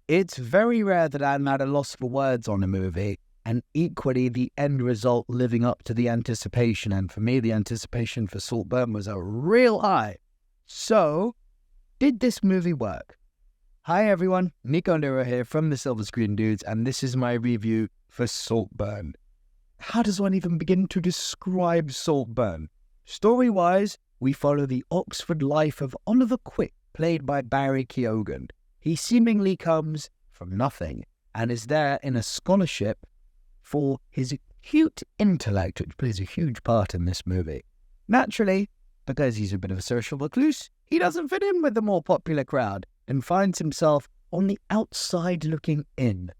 It's very rare that I'm at a loss for words on a movie, and equally the end result living up to the anticipation. And for me, the anticipation for Saltburn was a real high. So, did this movie work? Hi everyone, Nico Nero here from the Silver Screen Dudes, and this is my review for Saltburn. How does one even begin to describe Saltburn? Story-wise, we follow the Oxford life of Oliver Quick, played by Barry Keoghan. He seemingly comes from nothing and is there in a scholarship for his acute intellect, which plays a huge part in this movie. Naturally, because he's a bit of a social recluse, he doesn't fit in with the more popular crowd and finds himself on the outside looking in.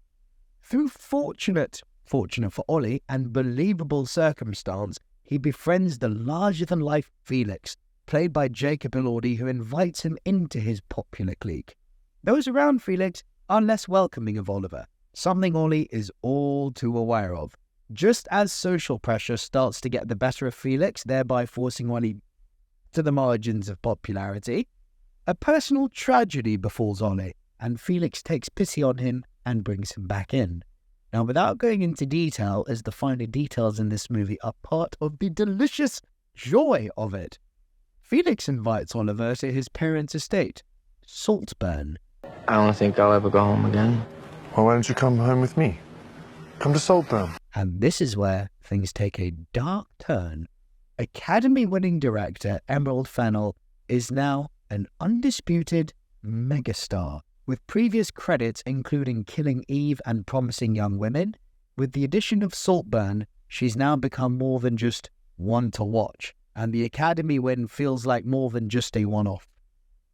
Through fortunate for Ollie, and believable circumstance, he befriends the larger-than-life Felix, played by Jacob Elordi, who invites him into his popular clique. Those around Felix are less welcoming of Oliver, something Ollie is all too aware of. Just as social pressure starts to get the better of Felix, thereby forcing Ollie to the margins of popularity, a personal tragedy befalls Ollie, and Felix takes pity on him and brings him back in. Now, without going into detail, as the finer details in this movie are part of the delicious joy of it, Felix invites Oliver to his parents' estate, Saltburn. I don't think I'll ever go home again. Well, why don't you come home with me? Come to Saltburn. And this is where things take a dark turn. Academy-winning director Emerald Fennell is now an undisputed megastar, with previous credits including Killing Eve and Promising Young Women. With the addition of Saltburn, she's now become more than just one to watch, and the Academy win feels like more than just a one-off.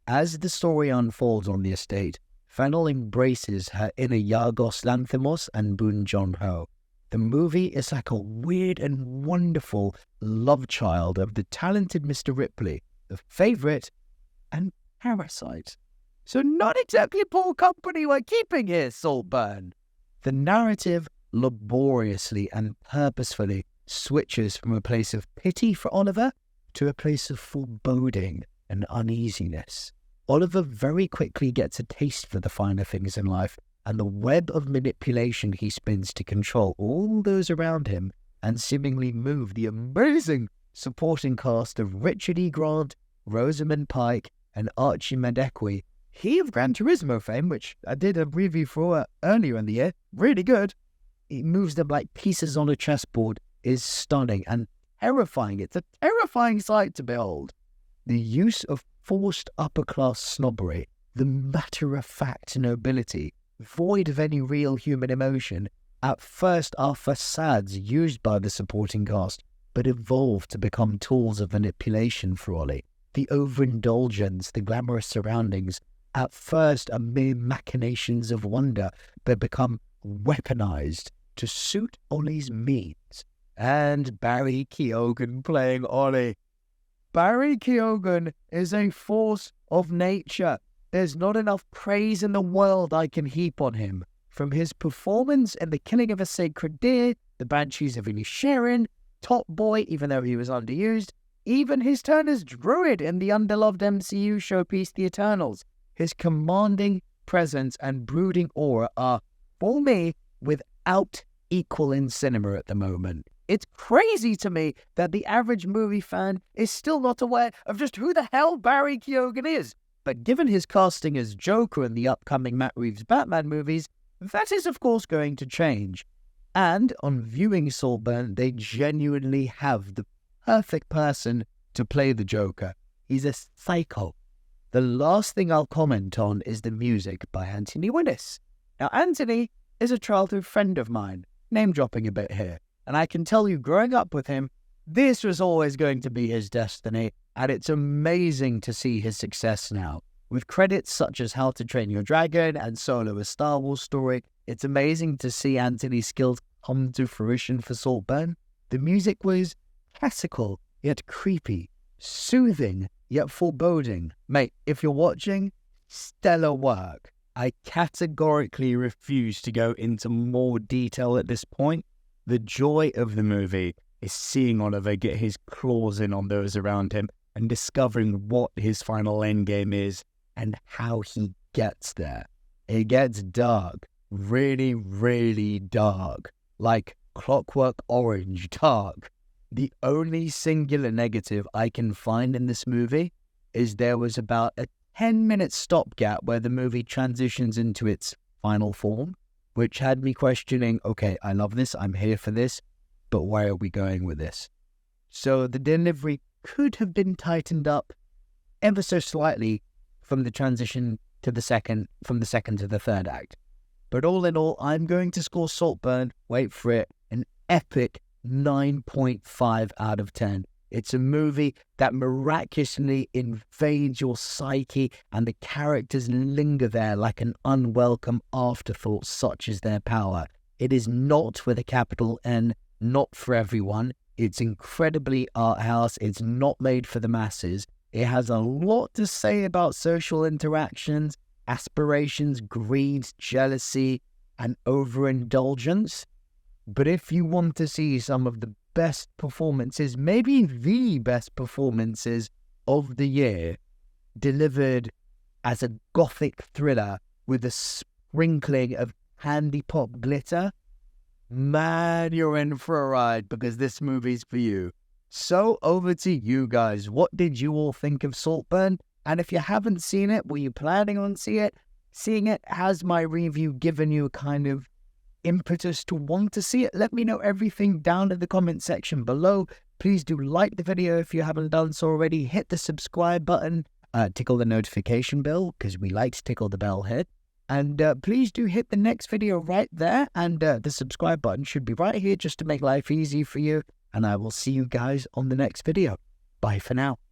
As the story unfolds on the estate, Fennell embraces her inner Yargos Lanthimos and Boon Joon-ho. The movie is like a weird and wonderful love child of the talented Mr. Ripley, The Favourite, and Parasite. So not exactly poor company we're keeping here, Saltburn. The narrative laboriously and purposefully switches from a place of pity for Oliver to a place of foreboding and uneasiness. Oliver very quickly gets a taste for the finer things in life and the web of manipulation he spins to control all those around him and seemingly move the amazing supporting cast of Richard E. Grant, Rosamund Pike, and Archie Madekwe, he of Gran Turismo fame, which I did a review for earlier in the year, really good. He moves them like pieces on a chessboard, is stunning and terrifying. It's a terrifying sight to behold. The use of forced upper-class snobbery, the matter-of-fact nobility, void of any real human emotion, at first are facades used by the supporting cast, but evolve to become tools of manipulation for Ollie. The overindulgence, the glamorous surroundings, at first are mere machinations of wonder, but become weaponized to suit Ollie's means. And Barry Keoghan playing Ollie. Barry Keoghan is a force of nature. There's not enough praise in the world I can heap on him. From his performance in The Killing of a Sacred Deer, The Banshees of Inisherin, Top Boy, even though he was underused, even his turn as Druid in the underloved MCU showpiece The Eternals. His commanding presence and brooding aura are, for me, without equal in cinema at the moment. It's crazy to me that the average movie fan is still not aware of just who the hell Barry Keoghan is. But given his casting as Joker in the upcoming Matt Reeves Batman movies, that is of course going to change. And on viewing Saltburn, they genuinely have the perfect person to play the Joker. He's a psycho. The last thing I'll comment on is the music by Anthony Winnis. Now, Anthony is a childhood friend of mine, name-dropping a bit here. And I can tell you, growing up with him, this was always going to be his destiny, and it's amazing to see his success now. With credits such as How to Train Your Dragon and Solo: A Star Wars Story, it's amazing to see Anthony's skills come to fruition for Saltburn. The music was classical, yet creepy, soothing, yet foreboding. Mate, if you're watching, stellar work. I categorically refuse to go into more detail at this point. The joy of the movie is seeing Oliver get his claws in on those around him and discovering what his final endgame is and how he gets there. It gets dark. Really, really dark. Like Clockwork Orange dark. The only singular negative I can find in this movie is there was about a 10-minute stopgap where the movie transitions into its final form, which had me questioning, okay, I love this, I'm here for this, but where are we going with this? So the delivery could have been tightened up ever so slightly from the transition to the second, from the second to the third act. But all in all, I'm going to score Saltburn, wait for it, an epic 9.5 out of 10. It's a movie that miraculously invades your psyche, and the characters linger there like an unwelcome afterthought, such is their power. It is not, with a capital N, not for everyone. It's incredibly art house. It's not made for the masses. It has a lot to say about social interactions, aspirations, greed, jealousy, and overindulgence. But if you want to see some of the best performances, maybe the best performances of the year, delivered as a gothic thriller with a sprinkling of handy pop glitter, man, you're in for a ride, because this movie's for you. So over to you guys. What did you all think of Saltburn? And if you haven't seen it, were you planning on seeing it? Has my review given you a kind of impetus to want to see it? Let me know everything down in the comment section below. Please do like the video if you haven't done so already. Hit the subscribe button, tickle the notification bell, because we like to tickle the bell here. And please do hit the next video right there, and the subscribe button should be right here just to make life easy for you. And I will see you guys on the next video. Bye for now.